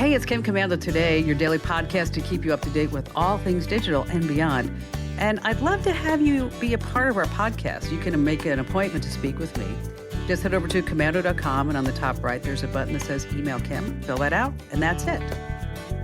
Hey, it's Kim Commando today, your daily podcast to keep you up to date with all things digital and beyond. And I'd love to have you be a part of our podcast. You can make an appointment to speak with me. Just head over to commando.com, and on the top right, there's a button that says Email Kim. Fill that out, and that's it.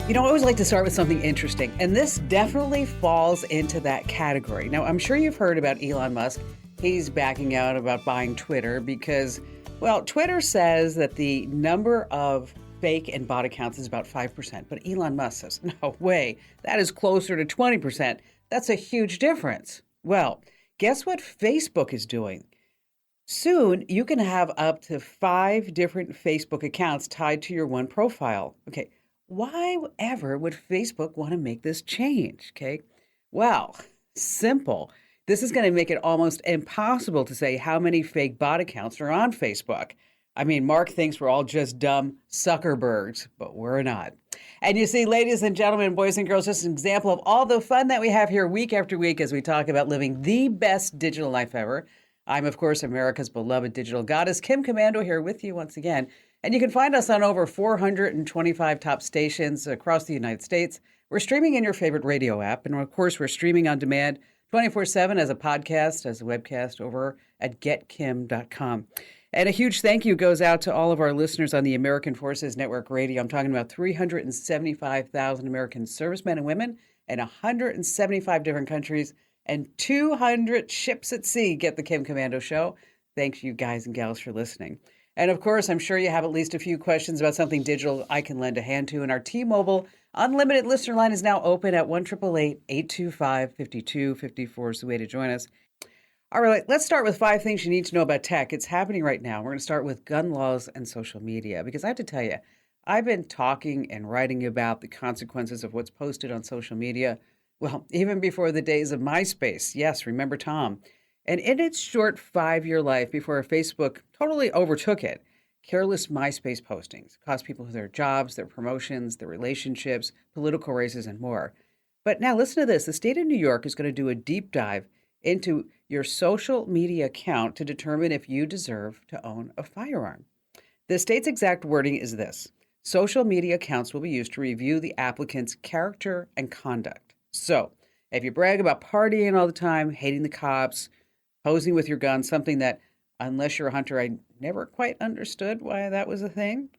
You know, I always like to start with something interesting, and this definitely falls into that category. Now, I'm sure you've heard about Elon Musk. He's backing out about buying Twitter because, well, Twitter says that the number of fake and bot accounts is about 5%, but Elon Musk says, no way, that is closer to 20%. That's a huge difference. Well, guess what Facebook is doing? Soon, you can have up to 5 different Facebook accounts tied to your one profile. Okay, why ever would Facebook want to make this change? Okay, well, simple. This is going to make it almost impossible to say how many fake bot accounts are on Facebook. I mean, Mark thinks we're all just dumb Zuckerbergs, but we're not. And you see, ladies and gentlemen, boys and girls, just an example of all the fun that we have here week after week as we talk about living the best digital life ever. I'm, of course, America's beloved digital goddess, Kim Commando, here with you once again. And you can find us on over 425 top stations across the United States. We're streaming in your favorite radio app. And, of course, we're streaming on demand 24/7 as a podcast, as a webcast over at getkim.com. And a huge thank you goes out to all of our listeners on the American Forces Network Radio. I'm talking about 375,000 American servicemen and women in 175 different countries and 200 ships at sea get the Kim Commando Show. Thanks, you guys and gals, for listening. And of course, I'm sure you have at least a few questions about something digital I can lend a hand to. And our T-Mobile Unlimited listener line is now open at 1-888-825-5254 is the way to join us. All right, let's start with 5 things you need to know about tech. It's happening right now. We're going to start with gun laws and social media because I have to tell you, I've been talking and writing about the consequences of what's posted on social media, well, even before the days of MySpace. Yes, remember Tom. And in its short 5-year life before Facebook totally overtook it, careless MySpace postings cost people their jobs, their promotions, their relationships, political races, and more. But now listen to this. The state of New York is going to do a deep dive into your social media account to determine if you deserve to own a firearm. The state's exact wording is this: social media accounts will be used to review the applicant's character and conduct. So if you brag about partying all the time, hating the cops, posing with your gun, something that, unless you're a hunter, I never quite understood why that was a thing,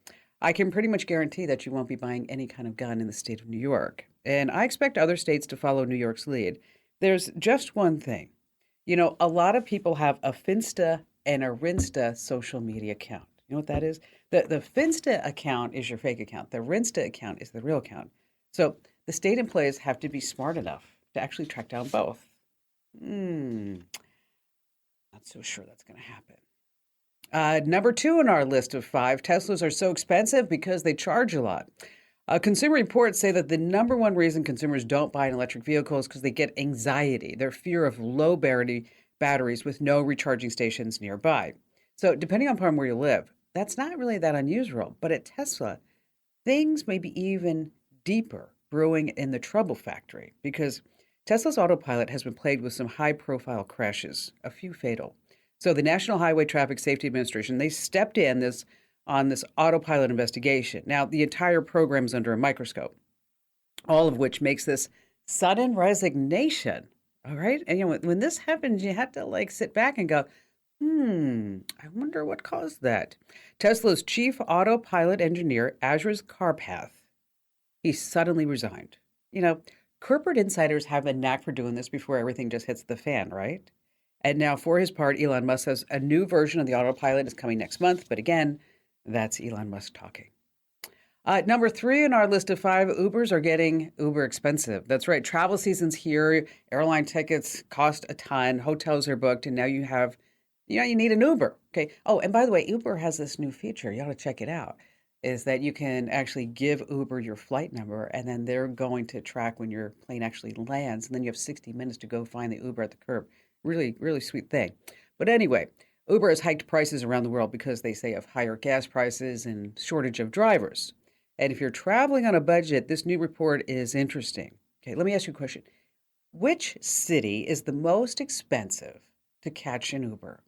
I can pretty much guarantee that you won't be buying any kind of gun in the state of New York. And I expect other states to follow New York's lead. There's just one thing. You know, a lot of people have a Finsta and a Rinsta social media account. You know what that is? The Finsta account is your fake account. The Rinsta account is the real account. So the state employees have to be smart enough to actually track down both. Not so sure that's going to happen. Number 2 on our list of 5, Teslas are so expensive because they charge a lot. Consumer Reports say that the number one reason consumers don't buy an electric vehicle is because they get anxiety, their fear of low batteries with no recharging stations nearby. So depending upon where you live, that's not really that unusual. But at Tesla, things may be even deeper brewing in the trouble factory because Tesla's autopilot has been plagued with some high-profile crashes, a few fatal. So the National Highway Traffic Safety Administration, they stepped in on this autopilot investigation. Now, the entire program is under a microscope, all of which makes this sudden resignation, all right? And when this happens, you have to sit back and go, I wonder what caused that. Tesla's chief autopilot engineer, Ajaz Karpath, he suddenly resigned. You know, corporate insiders have a knack for doing this before everything just hits the fan, right? And now, for his part, Elon Musk says a new version of the autopilot is coming next month. But again, that's Elon Musk talking. Number 3 on our list of 5, Ubers are getting uber expensive. That's right. Travel season's here. Airline tickets cost a ton. Hotels are booked. And now you need an Uber. Okay. Oh, and by the way, Uber has this new feature. You ought to check it out. Is that you can actually give Uber your flight number, and then they're going to track when your plane actually lands. And then you have 60 minutes to go find the Uber at the curb. Really, really sweet thing. But anyway, Uber has hiked prices around the world because they say of higher gas prices and shortage of drivers. And if you're traveling on a budget, this new report is interesting. Okay, let me ask you a question. Which city is the most expensive to catch an Uber?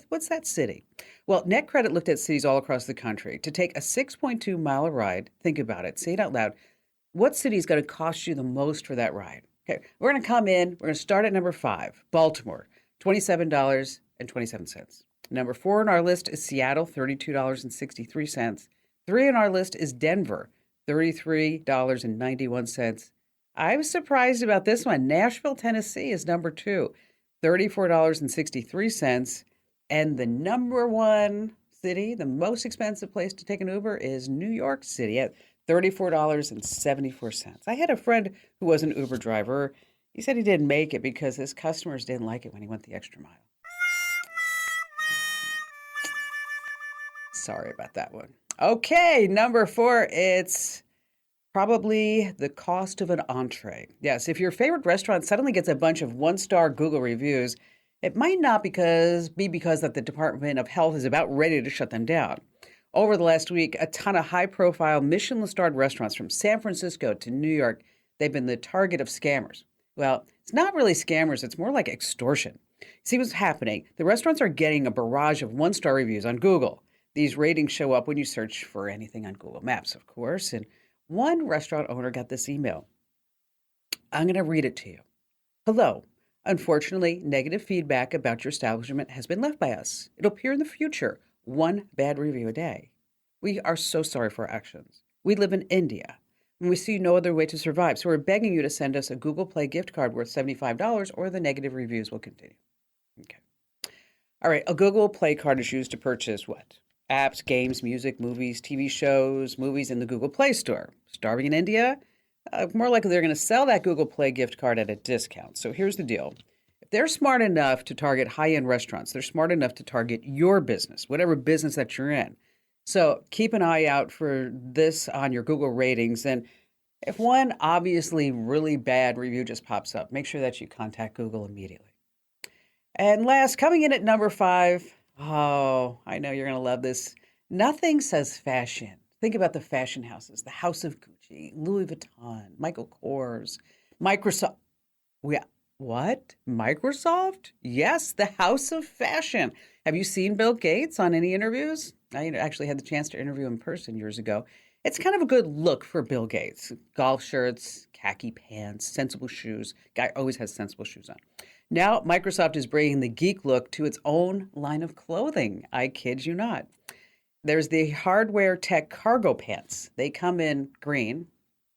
What's that city? Well, NetCredit looked at cities all across the country. To take a 6.2 mile ride, think about it, say it out loud. What city is going to cost you the most for that ride? Okay, we're going to come in. We're going to start at number 5, Baltimore, $27.27. Number 4 on our list is Seattle, $32.63. 3 on our list is Denver, $33.91. I was surprised about this one. Nashville, Tennessee is number 2, $34.63. And the number 1 city, the most expensive place to take an Uber is New York City at $34.74. I had a friend who was an Uber driver. He said he didn't make it because his customers didn't like it when he went the extra mile. Sorry about that one. Okay, number 4, it's probably the cost of an entree. Yes, if your favorite restaurant suddenly gets a bunch of 1-star Google reviews, it might not be because that the Department of Health is about ready to shut them down. Over the last week, a ton of high-profile Michelin-starred restaurants from San Francisco to New York, they've been the target of scammers. Well, it's not really scammers, it's more like extortion. See what's happening? The restaurants are getting a barrage of 1-star reviews on Google. These ratings show up when you search for anything on Google Maps, of course. And one restaurant owner got this email. I'm going to read it to you. Hello. Unfortunately, negative feedback about your establishment has been left by us. It'll appear in the future. 1 bad review a day. We are so sorry for our actions. We live in India, and we see no other way to survive, so we're begging you to send us a Google Play gift card worth $75 or the negative reviews will continue. Okay. All right, a Google Play card is used to purchase what? Apps, games, music, movies, TV shows, movies in the Google Play Store. Starving in India? More likely they're going to sell that Google Play gift card at a discount. So here's the deal. They're smart enough to target high-end restaurants. They're smart enough to target your business, whatever business that you're in. So keep an eye out for this on your Google ratings. And if one obviously really bad review just pops up, make sure that you contact Google immediately. And last, coming in at number 5, oh, I know you're going to love this. Nothing says fashion. Think about the fashion houses, the House of Gucci, Louis Vuitton, Michael Kors, Microsoft. What? Microsoft? Yes, the House of Fashion. Have you seen Bill Gates on any interviews? I actually had the chance to interview him in person years ago. It's kind of a good look for Bill Gates. Golf shirts, khaki pants, sensible shoes. Guy always has sensible shoes on. Now, Microsoft is bringing the geek look to its own line of clothing. I kid you not. There's the hardware tech cargo pants. They come in green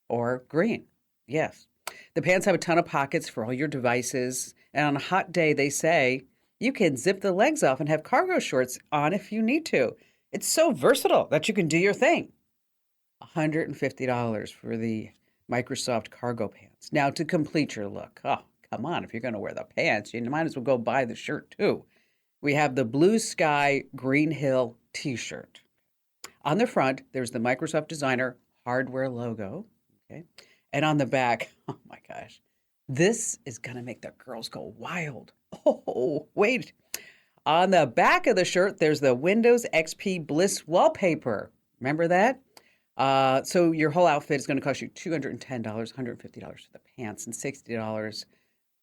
or green. Yes. The pants have a ton of pockets for all your devices. And on a hot day, they say you can zip the legs off and have cargo shorts on if you need to. It's so versatile that you can do your thing. $150 for the Microsoft cargo pants. Now, to complete your look. Oh, come on. If you're going to wear the pants, you might as well go buy the shirt, too. We have the Blue Sky Green Hill t-shirt. On the front, there's the Microsoft Designer hardware logo. Okay. And on the back, oh my gosh, this is going to make the girls go wild. Oh, wait. On the back of the shirt, there's the Windows XP Bliss wallpaper. Remember that? So your whole outfit is going to cost you $210, $150 for the pants, and $60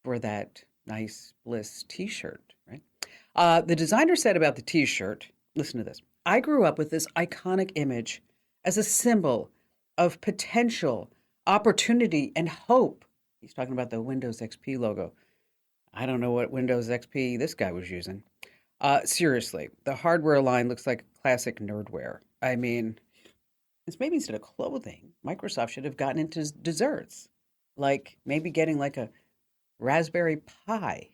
for that nice Bliss t-shirt, right? The designer said about the t-shirt, listen to this. I grew up with this iconic image as a symbol of potential, opportunity, and hope. He's talking about the Windows XP logo. I don't know what Windows XP this guy was using. Seriously, the hardware line looks like classic nerdware. I mean, it's maybe instead of clothing, Microsoft should have gotten into desserts. Like maybe getting like a Raspberry Pi.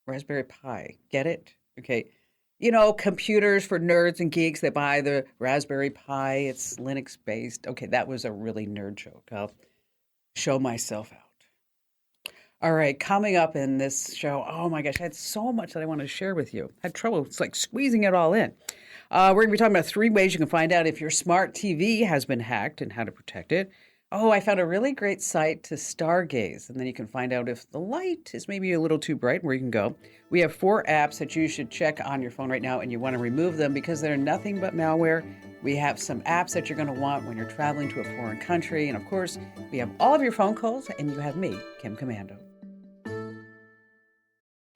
Raspberry Pi. Get it? Okay. You know, computers for nerds and geeks that buy the Raspberry Pi. It's Linux based. Okay, that was a really nerd joke. I'll show myself out. All right, coming up in this show, oh my gosh, I had so much that I wanted to share with you. I had trouble, it's like squeezing it all in. We're going to be talking about 3 ways you can find out if your smart TV has been hacked and how to protect it. Oh, I found a really great site to stargaze, and then you can find out if the light is maybe a little too bright, where you can go. We have 4 apps that you should check on your phone right now, and you want to remove them because they're nothing but malware. We have some apps that you're going to want when you're traveling to a foreign country, and of course, we have all of your phone calls, and you have me, Kim Komando.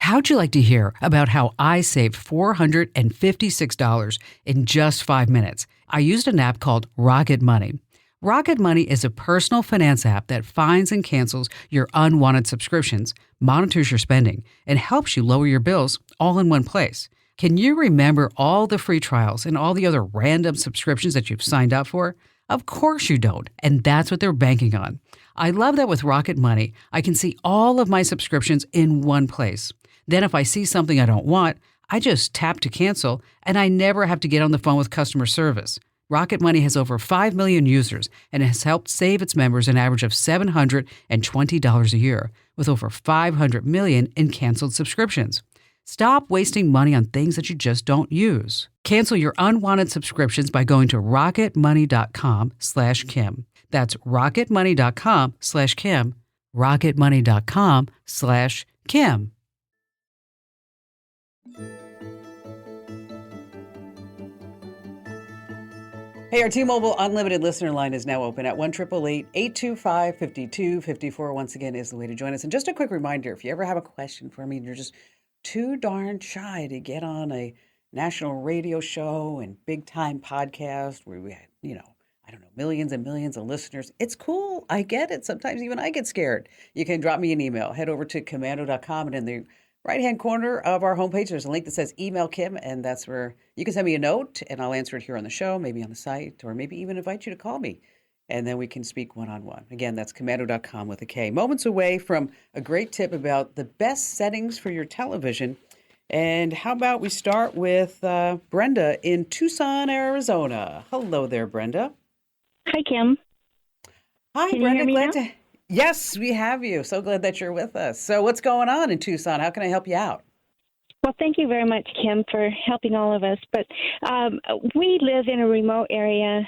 How'd you like to hear about how I saved $456 in just 5 minutes? I used an app called Rocket Money. Rocket Money is a personal finance app that finds and cancels your unwanted subscriptions, monitors your spending, and helps you lower your bills all in one place. Can you remember all the free trials and all the other random subscriptions that you've signed up for? Of course you don't, and that's what they're banking on. I love that with Rocket Money, I can see all of my subscriptions in one place. Then if I see something I don't want, I just tap to cancel, and I never have to get on the phone with customer service. Rocket Money has over 5 million users and has helped save its members an average of $720 a year, with over 500 million in canceled subscriptions. Stop wasting money on things that you just don't use. Cancel your unwanted subscriptions by going to rocketmoney.com/Kim. That's rocketmoney.com/Kim. rocketmoney.com/Kim. Hey, our T-Mobile Unlimited listener line is now open at 1-888-825-5254. Once again, is the way to join us. And just a quick reminder, if you ever have a question for me and you're just too darn shy to get on a national radio show and big-time podcast where we had, I don't know, millions and millions of listeners, it's cool. I get it. Sometimes even I get scared. You can drop me an email. Head over to komando.com, and in the right-hand corner of our homepage, there's a link that says Email Kim, and that's where you can send me a note, and I'll answer it here on the show, maybe on the site, or maybe even invite you to call me, and then we can speak one-on-one. Again, that's komando.com with a K. Moments away from a great tip about the best settings for your television. And how about we start with Brenda in Tucson, Arizona. Hello there, Brenda. Hi, Kim. Hi, Can Brenda. you hear me now? Yes, we have you. So glad that you're with us. So what's going on in Tucson? How can I help you out? Well, thank you very much, Kim, for helping all of us. But we live in a remote area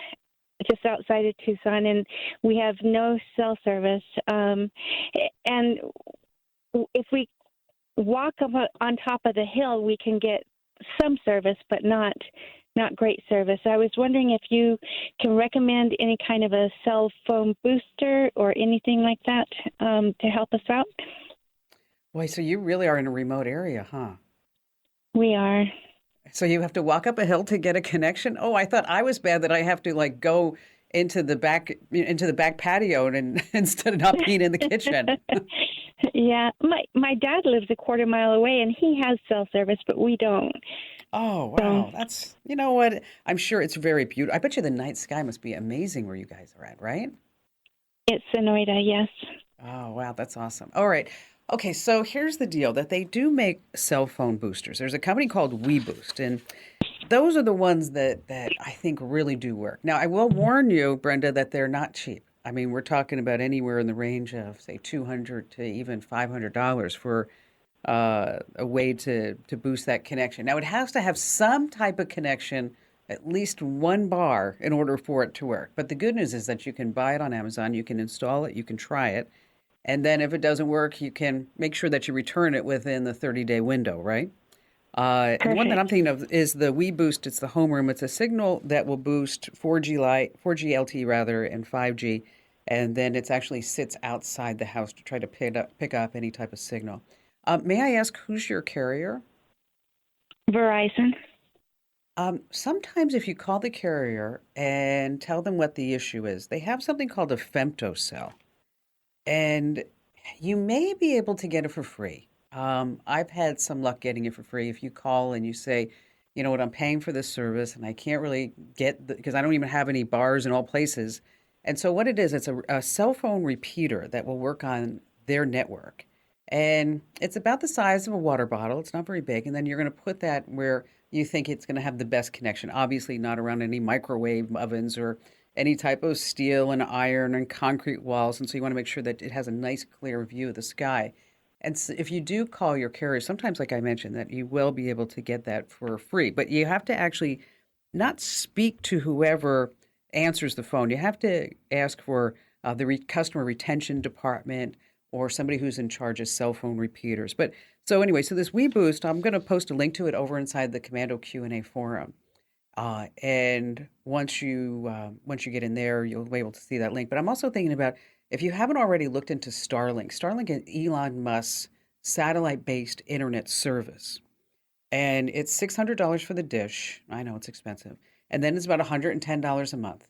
just outside of Tucson, and we have no cell service. And if we walk up on top of the hill, we can get some service, but not great service. I was wondering if you can recommend any kind of a cell phone booster or anything like that to help us out. Boy, so you really are in a remote area, huh? We are. So you have to walk up a hill to get a connection? Oh, I thought I was bad that I have to go into the back patio and instead of not being in the kitchen. Yeah, my dad lives a quarter mile away, and he has cell service, but we don't. Oh, wow. That's, you know what? I'm sure it's very beautiful. I bet you the night sky must be amazing where you guys are at, right? It's Sonoyta, yes. Oh, wow. That's awesome. All right. Okay, so here's the deal that they do make cell phone boosters. There's a company called WeBoost, and those are the ones that I think really do work. Now, I will warn you, Brenda, that they're not cheap. I mean, we're talking about anywhere in the range of, say, $200 to even $500 for a way to boost that connection. Now, it has to have some type of connection, at least one bar, in order for it to work. But the good news is that you can buy it on Amazon, you can install it, you can try it, and then if it doesn't work, you can make sure that you return it within the 30-day window, right? And the one that I'm thinking of is the WeBoost. It's the home room. It's a signal that will boost 4G LTE rather, and 5G, and then it actually sits outside the house to try to pick up any type of signal. May I ask, who's your carrier? Verizon. Sometimes if you call the carrier and tell them what the issue is, they have something called a femtocell, and you may be able to get it for free. I've had some luck getting it for free. If you call and you say, you know what, I'm paying for this service and I can't really get because I don't even have any bars in all places. And so what it is, it's a cell phone repeater that will work on their network. And it's about the size of a water bottle. It's not very big. And then you're going to put that where you think it's going to have the best connection. Obviously, not around any microwave ovens or any type of steel and iron and concrete walls. And so you want to make sure that it has a nice, clear view of the sky. And so if you do call your carrier, sometimes, like I mentioned, that you will be able to get that for free. But you have to actually not speak to whoever answers the phone. You have to ask for the customer retention department or somebody who's in charge of cell phone repeaters. But so anyway, so this WeBoost, I'm going to post a link to it over inside the Komando Q&A forum. And once you get in there, you'll be able to see that link. But I'm also thinking about if you haven't already looked into Starlink. Starlink is Elon Musk's satellite-based internet service. And it's $600 for the dish. I know it's expensive. And then it's about $110 a month.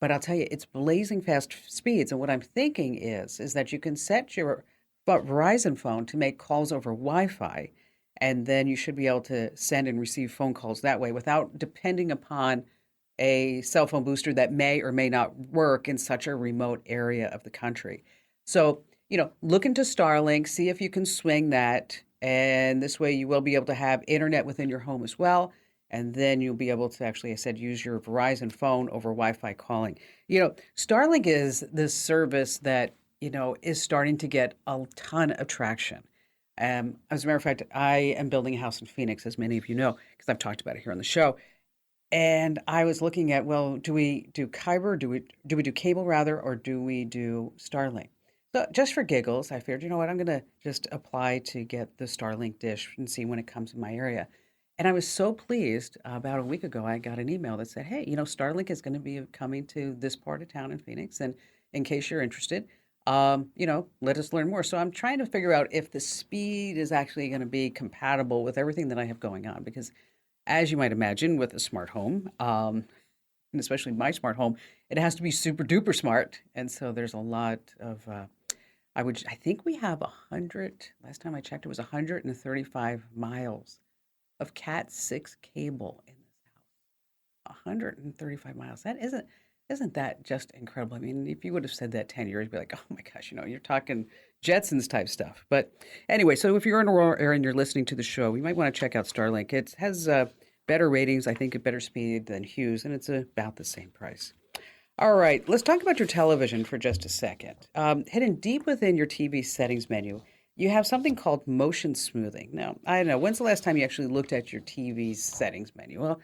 But I'll tell you, it's blazing fast speeds. And what I'm thinking is that you can set your Verizon phone to make calls over Wi-Fi, and then you should be able to send and receive phone calls that way without depending upon a cell phone booster that may or may not work in such a remote area of the country. So, look into Starlink, see if you can swing that. And this way you will be able to have internet within your home as well. And then you'll be able to actually, I said, use your Verizon phone over Wi-Fi calling. Starlink is this service that, is starting to get a ton of traction. As a matter of fact, I am building a house in Phoenix, as many of you know, because I've talked about it here on the show. And I was looking at, well, do we do Kyber, do we do cable rather, or do we do Starlink? So just for giggles, I figured, you know what, I'm going to just apply to get the Starlink dish and see when it comes in my area. And I was so pleased. About a week ago, I got an email that said, hey, Starlink is going to be coming to this part of town in Phoenix. And in case you're interested, let us learn more. So I'm trying to figure out if the speed is actually going to be compatible with everything that I have going on. Because as you might imagine, with a smart home, and especially my smart home, it has to be super duper smart. And so there's a lot of, I think we have 100, last time I checked, it was 135 miles of Cat 6 cable in this house. 135 miles. That isn't that just incredible? I mean, if you would have said that 10 years, you'd be like, oh my gosh, you're talking Jetsons type stuff. But anyway, so if you're in a rural area and you're listening to the show, you might want to check out Starlink. It has better ratings, I think, at better speed than Hughes, and it's about the same price. All right, let's talk about your television for just a second. Hidden deep within your TV settings menu, you have something called motion smoothing. Now, I don't know, when's the last time you actually looked at your TV's settings menu? Well,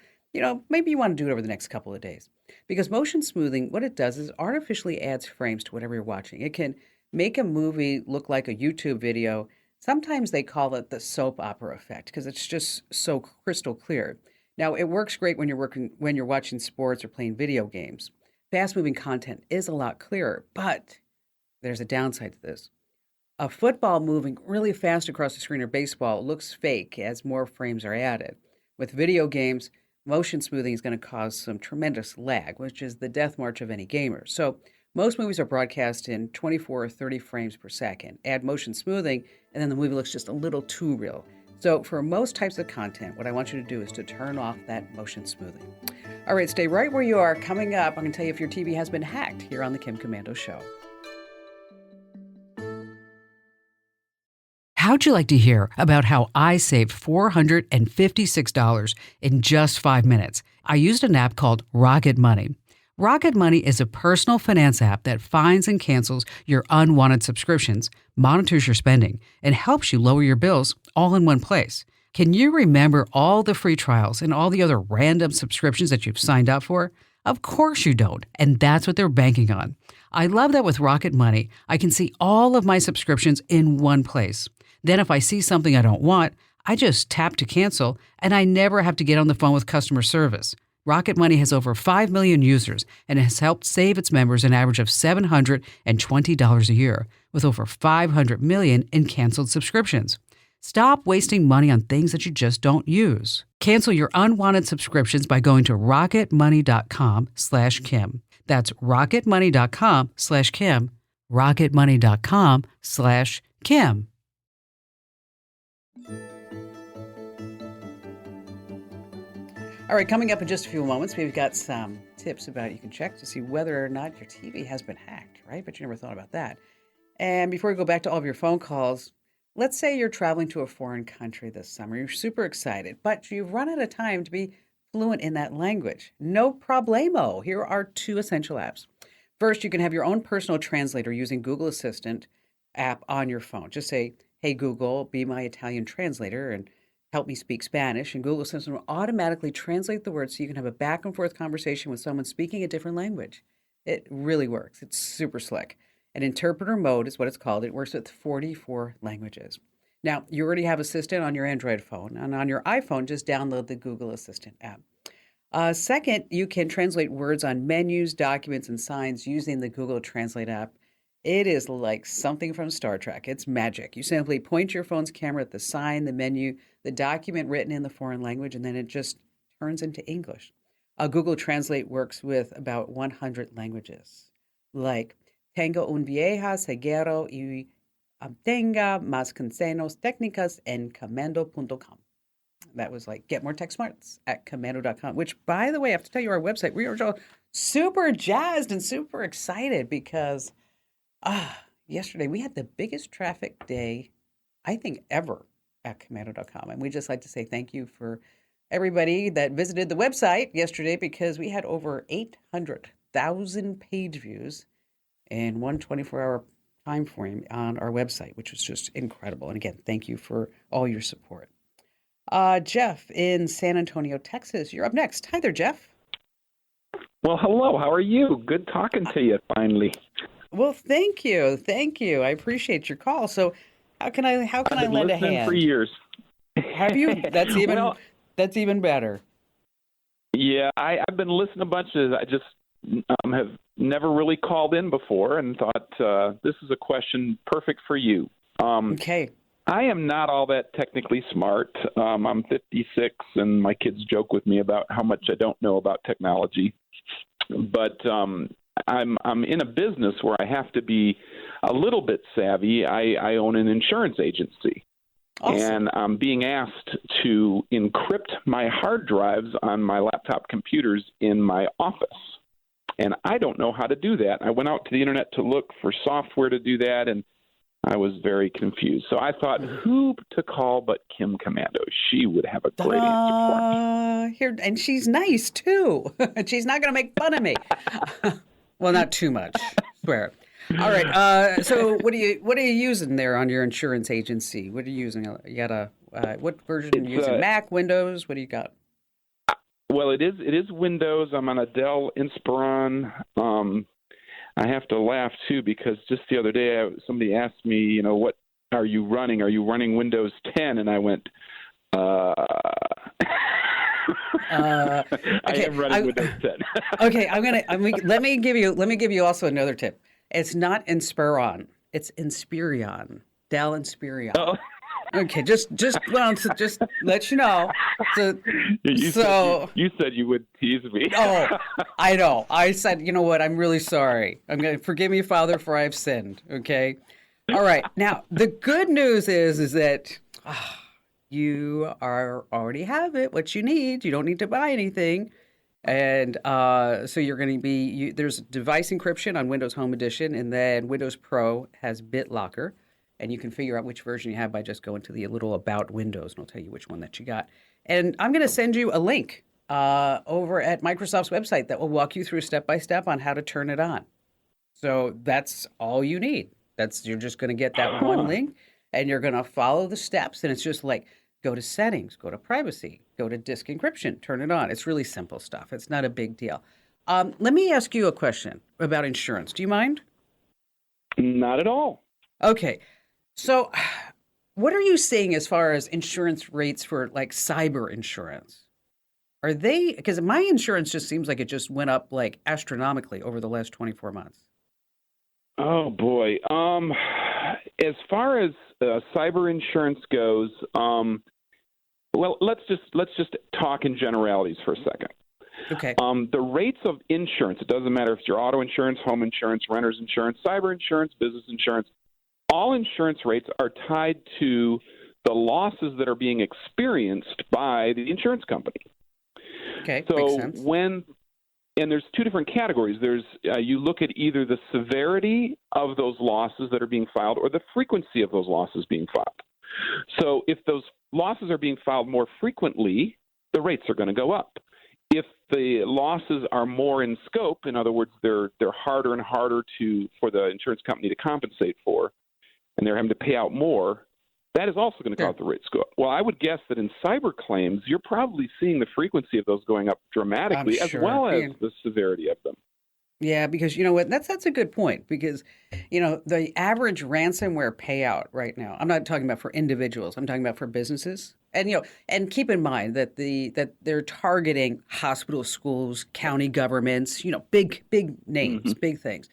maybe you want to do it over the next couple of days. Because motion smoothing, what it does is artificially adds frames to whatever you're watching. It can make a movie look like a YouTube video. Sometimes they call it the soap opera effect because it's just so crystal clear. Now, it works great when you're watching sports or playing video games. Fast-moving content is a lot clearer, but there's a downside to this. A football moving really fast across the screen or baseball looks fake as more frames are added. With video games, motion smoothing is going to cause some tremendous lag, which is the death march of any gamer. So most movies are broadcast in 24 or 30 frames per second. Add motion smoothing, and then the movie looks just a little too real. So for most types of content, what I want you to do is to turn off that motion smoothing. All right, stay right where you are. Coming up, I'm going to tell you if your TV has been hacked here on The Kim Komando Show. How'd you like to hear about how I saved $456 in just 5 minutes? I used an app called Rocket Money. Rocket Money is a personal finance app that finds and cancels your unwanted subscriptions, monitors your spending, and helps you lower your bills all in one place. Can you remember all the free trials and all the other random subscriptions that you've signed up for? Of course you don't, and that's what they're banking on. I love that with Rocket Money, I can see all of my subscriptions in one place. Then if I see something I don't want, I just tap to cancel, and I never have to get on the phone with customer service. Rocket Money has over 5 million users and has helped save its members an average of $720 a year, with over 500 million in canceled subscriptions. Stop wasting money on things that you just don't use. Cancel your unwanted subscriptions by going to rocketmoney.com/Kim. That's rocketmoney.com/Kim. rocketmoney.com/Kim. All right, coming up in just a few moments, we've got some tips about you can check to see whether or not your TV has been hacked, right? But you never thought about that. And before we go back to all of your phone calls, let's say you're traveling to a foreign country this summer. You're super excited, but you've run out of time to be fluent in that language. No problemo. Here are 2 essential apps. First, you can have your own personal translator using Google Assistant app on your phone. Just say, hey, Google, be my Italian translator and help me speak Spanish. And Google Assistant will automatically translate the words so you can have a back and forth conversation with someone speaking a different language. It really works. It's super slick. And interpreter mode is what it's called. It works with 44 languages. Now, you already have Assistant on your Android phone, and on your iPhone, just download the Google Assistant app. Second, you can translate words on menus, documents, and signs using the Google Translate app. It is like something from Star Trek. It's magic. You simply point your phone's camera at the sign, the menu, the document written in the foreign language, and then it just turns into English. Google Translate works with about 100 languages, like tengo un viaje seguro y obtenga más consejos técnicos en commando.com. That was like get more tech smarts at commando.com, which, by the way, I have to tell you, our website, we are so super jazzed and super excited because yesterday we had the biggest traffic day, I think, ever at commando.com. And we just like to say thank you for everybody that visited the website yesterday because we had over 800,000 page views in one 24-hour time frame on our website, which was just incredible. And again, thank you for all your support. Jeff in San Antonio, Texas, you're up next. Hi there, Jeff. Well, hello. How are you? Good talking to you finally. Well, thank you. Thank you. I apprite your call. So how can I I've been lend a listening hand? for years. Have you? That's even Well, that's even better. yeah, I've been listening a bunch of. I just have never really called in before and thought this is a question perfect for you. Okay. I am not all that technically smart. I'm 56, and my kids joke with me about how much I don't know about technology. But I'm in a business where I have to be a little bit savvy. I own an insurance agency, Awesome. and I'm being asked to encrypt my hard drives on my laptop computers in my office. And I don't know how to do that. I went out to the internet to look for software to do that, and I was very confused. So I thought, who to call but Kim Commando? She would have a great answer for me. Here, and she's nice too. She's not going to make fun of me. Well, not too much. Swear. All right. So what are you using there on your insurance agency? What are you using? You got what version are you using? Mac, Windows? What do you got? Well, it is Windows. I'm on a Dell Inspiron. I have to laugh too because just the other day somebody asked me, what are you running? Are you running Windows 10? And I went, I am running Windows 10. Okay, let me give you also another tip. It's not Inspiron. It's Inspirion. Dell Inspirion. Oh. Okay, just let you know. You said you would tease me. Oh, I know. I said, you know what? I'm really sorry. I'm going to forgive me, Father, for I have sinned. Okay. All right. Now, the good news is that you already have it. What you need. You don't need to buy anything. And so you're going to be. There's device encryption on Windows Home Edition, and then Windows Pro has BitLocker. And you can figure out which version you have by just going to the little About Windows, and I'll tell you which one that you got. And I'm going to send you a link over at Microsoft's website that will walk you through step by step on how to turn it on. So that's all you need. You're just going to get that one link, and you're going to follow the steps. And it's just like go to Settings, go to Privacy, go to Disk Encryption, turn it on. It's really simple stuff. It's not a big deal. Let me ask you a question about insurance. Do you mind? Not at all. Okay. So, what are you seeing as far as insurance rates for like cyber insurance? Are they, because my insurance just seems like it just went up like astronomically over the last 24 months. Oh boy. As far as cyber insurance goes, well, let's just talk in generalities for a second. Okay. The rates of insurance, it doesn't matter if it's your auto insurance, home insurance, renter's insurance, cyber insurance, business insurance, all insurance rates are tied to the losses that are being experienced by the insurance company. Okay, so makes sense. And there's two different categories. There's you look at either the severity of those losses that are being filed or the frequency of those losses being filed. So if those losses are being filed more frequently, the rates are going to go up. If the losses are more in scope, in other words, they're harder and harder for the insurance company to compensate for, and they're having to pay out more, that is also going to cause the rates to go up. Well, I would guess that in cyber claims, you're probably seeing the frequency of those going up dramatically, as well as the severity of them. Yeah, because you know what? That's a good point because, the average ransomware payout right now, I'm not talking about for individuals, I'm talking about for businesses. And, and keep in mind that that they're targeting hospitals, schools, county governments, big names, big things.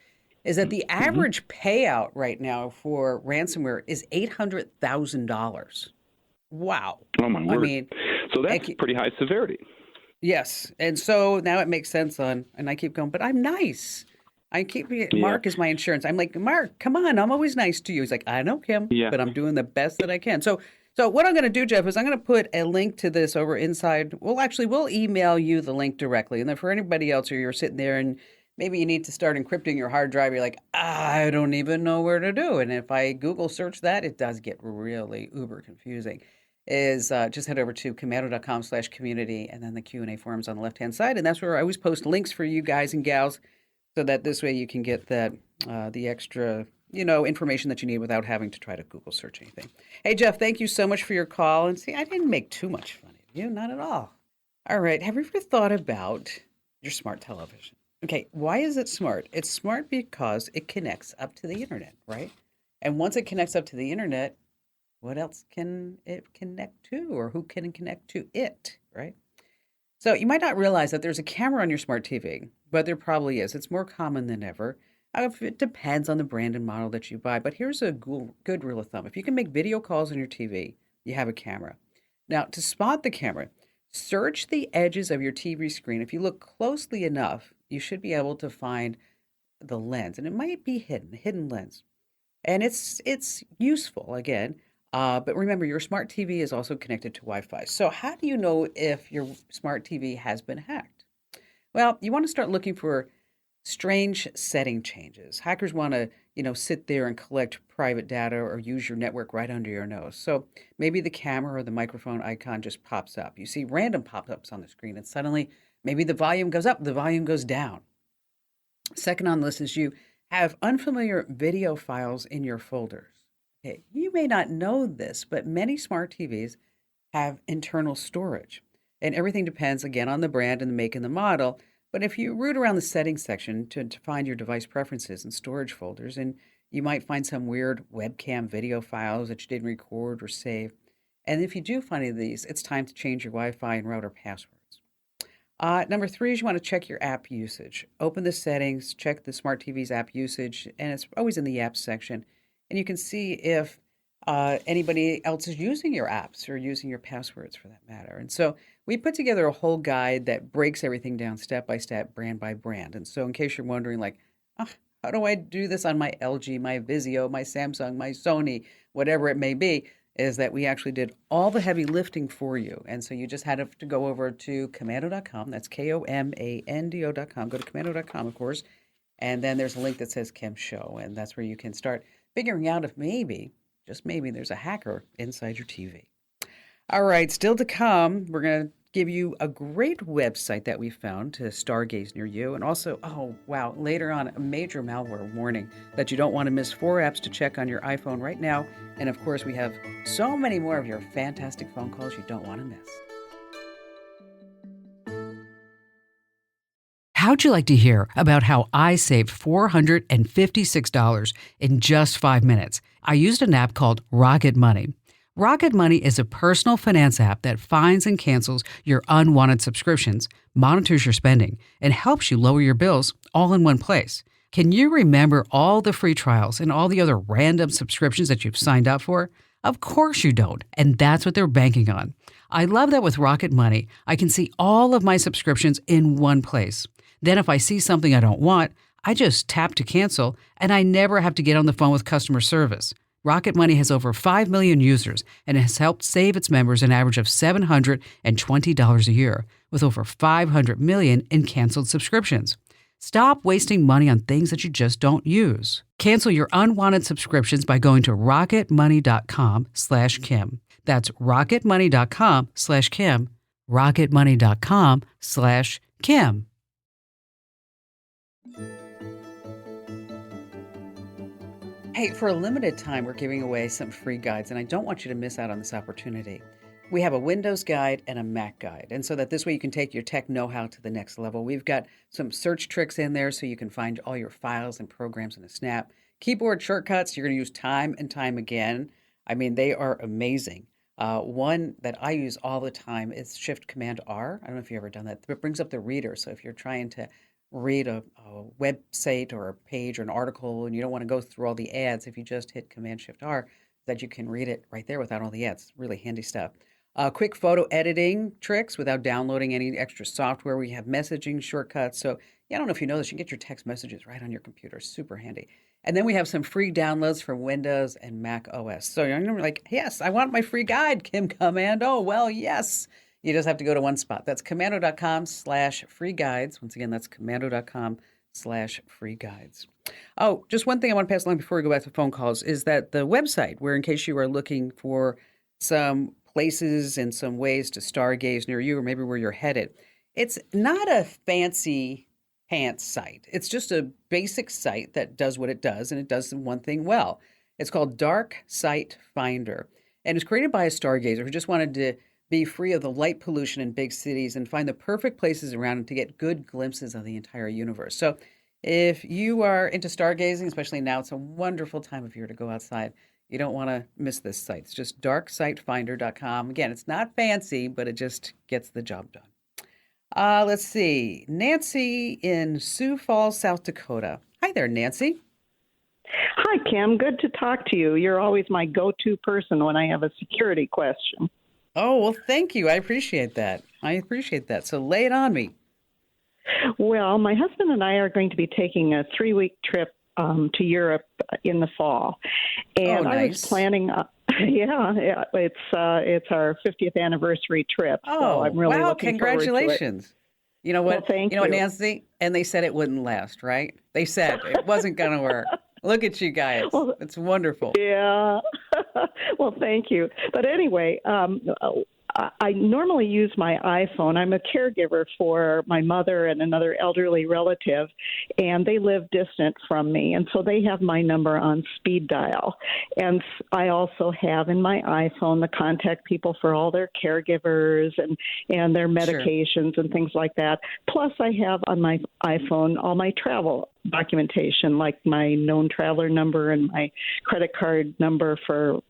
is that the Mm-hmm. average payout right now for ransomware is $800,000. Wow. Oh my I word! mean, So that's it, pretty high severity. yes. And so now it makes sense and I keep going, but I'm nice. Yeah, Mark is my insurance. I'm like, Mark, come on. I'm always nice to you. He's like, I know, Kim, yeah. but I'm doing the best that I can. So what I'm going to do, Jeff, is I'm going to put a link to this over inside. We'll email you the link directly. And then for anybody else, or you're sitting there and maybe you need to start encrypting your hard drive, you're like, I don't even know where to do. And if I Google search that, it does get really uber confusing. Is just head over to komando.com/community and then the Q&A forums on the left-hand side. And that's where I always post links for you guys and gals so that this way you can get the extra information that you need without having to try to Google search anything. Hey Jeff, thank you so much for your call. And see, I didn't make too much fun of you, not at all. All right, have you ever thought about your smart television? Okay, why is it smart? It's smart because it connects up to the internet, right? And once it connects up to the internet, what else can it connect to, or who can connect to it, right? So you might not realize that there's a camera on your smart TV, but there probably is. It's more common than ever. It depends on the brand and model that you buy, but here's a good rule of thumb. If you can make video calls on your TV, you have a camera. Now, to spot the camera, search the edges of your TV screen. If you look closely enough, you should be able to find the lens, and it might be hidden, a hidden lens. And it's useful again. But remember, your smart TV is also connected to Wi-Fi. So how do you know if your smart TV has been hacked? Well, you want to start looking for strange setting changes. Hackers want to, sit there and collect private data or use your network right under your nose. So maybe the camera or the microphone icon just pops up. You see random pop-ups on the screen, and suddenly maybe the volume goes up, the volume goes down. Second on the list is you have unfamiliar video files in your folders. Okay, you may not know this, but many smart TVs have internal storage. And everything depends again on the brand and the make and the model. But if you root around the settings section to find your device preferences and storage folders, and you might find some weird webcam video files that you didn't record or save. And if you do find any of these, it's time to change your Wi-Fi and router passwords. Number three is you want to check your app usage. Open the settings, check the Smart TV's app usage, and it's always in the apps section. And you can see if anybody else is using your apps or using your passwords for that matter. And so we put together a whole guide that breaks everything down step by step, brand by brand. And so in case you're wondering, like, how do I do this on my LG, my Vizio, my Samsung, my Sony, whatever it may be, is that we actually did all the heavy lifting for you. And so you just had to go over to komando.com. That's komando.com. Go to komando.com, of course. And then there's a link that says Kim Show. And that's where you can start figuring out if maybe, just maybe, there's a hacker inside your TV. All right, still to come, we're going to give you a great website that we found to stargaze near you. And also, oh, wow, later on, a major malware warning that you don't want to miss. 4 apps to check on your iPhone right now. And of course, we have so many more of your fantastic phone calls you don't want to miss. How'd you like to hear about how I saved $456 in just 5 minutes? I used an app called Rocket Money. Rocket Money is a personal finance app that finds and cancels your unwanted subscriptions, monitors your spending, and helps you lower your bills all in one place. Can you remember all the free trials and all the other random subscriptions that you've signed up for? Of course you don't, and that's what they're banking on. I love that with Rocket Money, I can see all of my subscriptions in one place. Then if I see something I don't want, I just tap to cancel, and I never have to get on the phone with customer service. Rocket Money has over 5 million users and has helped save its members an average of $720 a year, with over 500 million in canceled subscriptions. Stop wasting money on things that you just don't use. Cancel your unwanted subscriptions by going to rocketmoney.com/Kim. That's rocketmoney.com/Kim. rocketmoney.com/Kim. Hey, for a limited time, we're giving away some free guides, and I don't want you to miss out on this opportunity. We have a Windows guide and a Mac guide, and so that this way you can take your tech know-how to the next level. We've got some search tricks in there so you can find all your files and programs in a snap. Keyboard shortcuts you're going to use time and time again. I mean, they are amazing. One that I use all the time is Shift Command R. I don't know if you've ever done that. It brings up the reader, so if you're trying to read a website or a page or an article and you don't want to go through all the ads, if you just hit Command Shift R, that you can read it right there without all the ads. Really handy stuff. Quick photo editing tricks without downloading any extra software. We have messaging shortcuts. So, yeah, I don't know if you know this, you can get your text messages right on your computer. Super handy. And then we have some free downloads for Windows and Mac OS. So you're like, yes, I want my free guide, Kim Commando. Well, yes. You just have to go to one spot. That's commando.com/free guides. Once again, that's commando.com/free guides. Oh, just one thing I want to pass along before we go back to phone calls is that the website, where in case you are looking for some places and some ways to stargaze near you or maybe where you're headed, it's not a fancy pants site. It's just a basic site that does what it does, and it does one thing well. It's called Dark Site Finder, and it's created by a stargazer who just wanted to be free of the light pollution in big cities and find the perfect places around him to get good glimpses of the entire universe. So if you are into stargazing, especially now, it's a wonderful time of year to go outside. You don't want to miss this site. It's just darksitefinder.com. Again, it's not fancy, but it just gets the job done. Let's see. Nancy in Sioux Falls, South Dakota. Hi there, Nancy. Hi, Kim. Good to talk to you. You're always my go-to person when I have a security question. Oh, well, thank you. I appreciate that. So lay it on me. Well, my husband and I are going to be taking a 3-week trip to Europe in the fall, and nice. I was planning. Yeah, it's our 50th anniversary trip. So I'm really looking congratulations! Forward to it. You know what? Well, thank you know what, you. Nancy? And they said it wouldn't last, right? They said it wasn't going to work. Look at you guys. Well, it's wonderful. Yeah. Well, thank you. But anyway, I normally use my iPhone. I'm a caregiver for my mother and another elderly relative, and they live distant from me. And so they have my number on speed dial. And I also have in my iPhone the contact people for all their caregivers and their medications and things like that. Plus, I have on my iPhone all my travel documentation, like my known traveler number and my credit card number for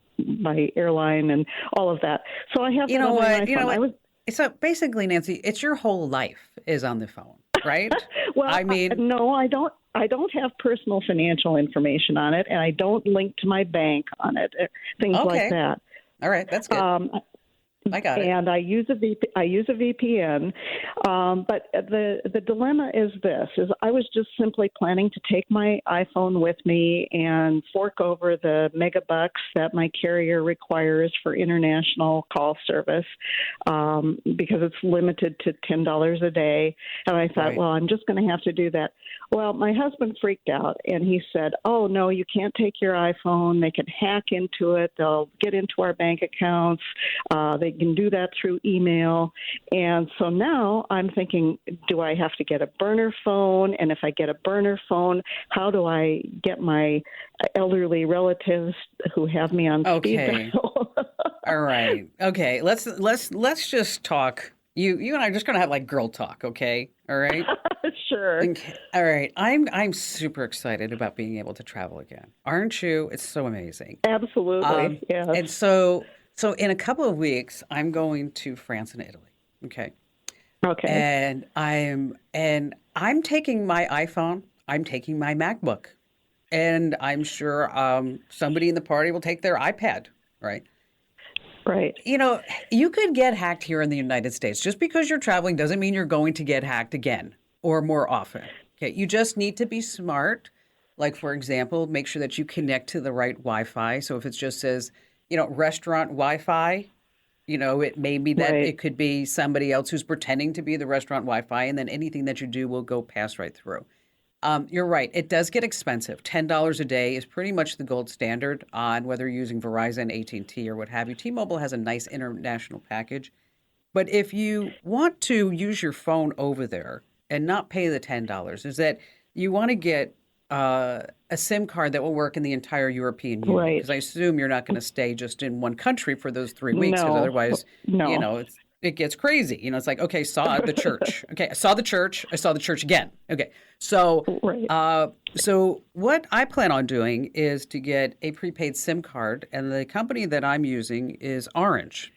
my airline and all of that. So I have You that know on what? my You know phone. what? So basically, Nancy, it's your whole life is on the phone, right? Well, I mean, no, I don't. I don't have personal financial information on it, and I don't link to my bank on it. Things like that. All right, that's good. I got it. And I use a VPN. But the dilemma is this: is I was just simply planning to take my iPhone with me and fork over the megabucks that my carrier requires for international call service, because it's limited to $10 a day. And I thought, well, I'm just going to have to do that. Well, my husband freaked out, and he said, oh, no, you can't take your iPhone. They can hack into it. They'll get into our bank accounts. They can do that through email. And so now I'm thinking, do I have to get a burner phone? And if I get a burner phone, how do I get my elderly relatives who have me on speed dial? All right. Okay. Let's just talk. You and I are just gonna have like girl talk, okay? All right. Sure. Okay. All right. I'm super excited about being able to travel again. Aren't you? It's so amazing. Absolutely. Yes. And so in a couple of weeks, I'm going to France and Italy. Okay. Okay. And I'm taking my iPhone. I'm taking my MacBook, and I'm sure somebody in the party will take their iPad. Right. Right. You know, you could get hacked here in the United States. Just because you're traveling doesn't mean you're going to get hacked again or more often. Okay, you just need to be smart. Like, for example, make sure that you connect to the right Wi-Fi. So if it just says, restaurant Wi-Fi, it may be that it could be somebody else who's pretending to be the restaurant Wi-Fi, and then anything that you do will go pass right through. You're right. It does get expensive. $10 a day is pretty much the gold standard on whether you're using Verizon, AT&T, or what have you. T-Mobile has a nice international package. But if you want to use your phone over there and not pay the $10, is that you want to get a SIM card that will work in the entire European Union. Right. Because I assume you're not going to stay just in one country for those 3 weeks, because otherwise, it gets crazy. It's like, okay, saw the church. Okay, I saw the church. I saw the church again. Okay, so so what I plan on doing is to get a prepaid SIM card, and the company that I'm using is Orange.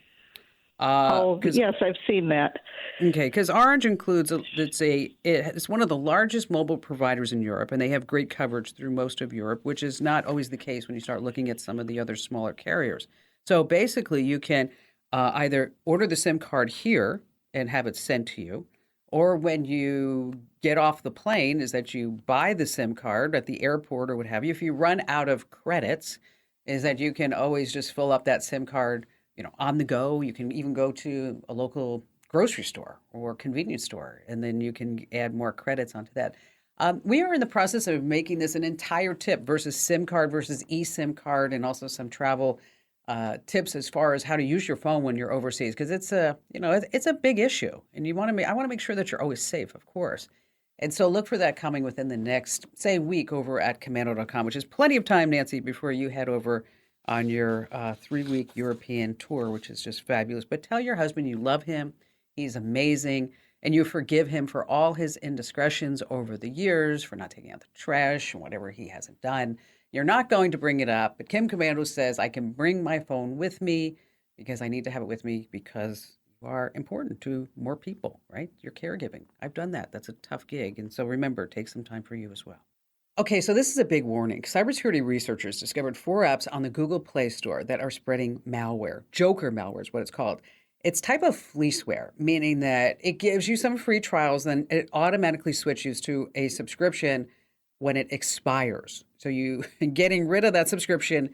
Yes, I've seen that. Okay, because Orange includes it's one of the largest mobile providers in Europe, and they have great coverage through most of Europe, which is not always the case when you start looking at some of the other smaller carriers. So basically, you can either order the SIM card here and have it sent to you, or when you get off the plane, is that you buy the SIM card at the airport or what have you. If you run out of credits, is that you can always just fill up that SIM card, on the go. You can even go to a local grocery store or convenience store, and then you can add more credits onto that. We are in the process of making this an entire tip versus SIM card versus eSIM card, and also some travel tips as far as how to use your phone when you're overseas, because it's a big issue, and I want to make sure that you're always safe, of course. And so look for that coming within the next, say, week over at Komando.com, which is plenty of time, Nancy, before you head over on your 3-week European tour, which is just fabulous. But tell your husband you love him. He's amazing. And you forgive him for all his indiscretions over the years, for not taking out the trash and whatever he hasn't done. You're not going to bring it up. But Kim Komando says, I can bring my phone with me because I need to have it with me because you are important to more people, right? You're caregiving. I've done that. That's a tough gig. And so remember, take some time for you as well. Okay, so this is a big warning. Cybersecurity researchers discovered 4 apps on the Google Play Store that are spreading malware. Joker malware is what it's called. It's type of fleeceware, meaning that it gives you some free trials, then it automatically switches to a subscription when it expires. So you getting rid of that subscription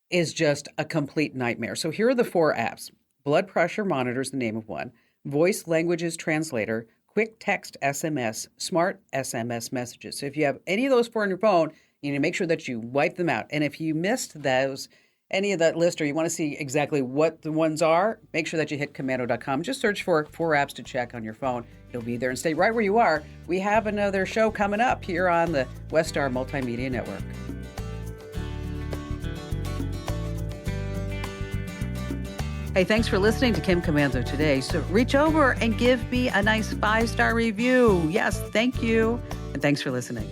is just a complete nightmare. So here are the 4 apps. Blood pressure monitor is the name of one. Voice languages translator. Quick text SMS, smart SMS messages. So if you have any of those 4 on your phone, you need to make sure that you wipe them out. And if you missed any of that list, or you want to see exactly what the ones are, make sure that you hit Komando.com. Just search for 4 apps to check on your phone. It'll be there, and stay right where you are. We have another show coming up here on the Westar Multimedia Network. Hey, thanks for listening to Kim Komando today. So reach over and give me a nice 5-star review. Yes, thank you. And thanks for listening.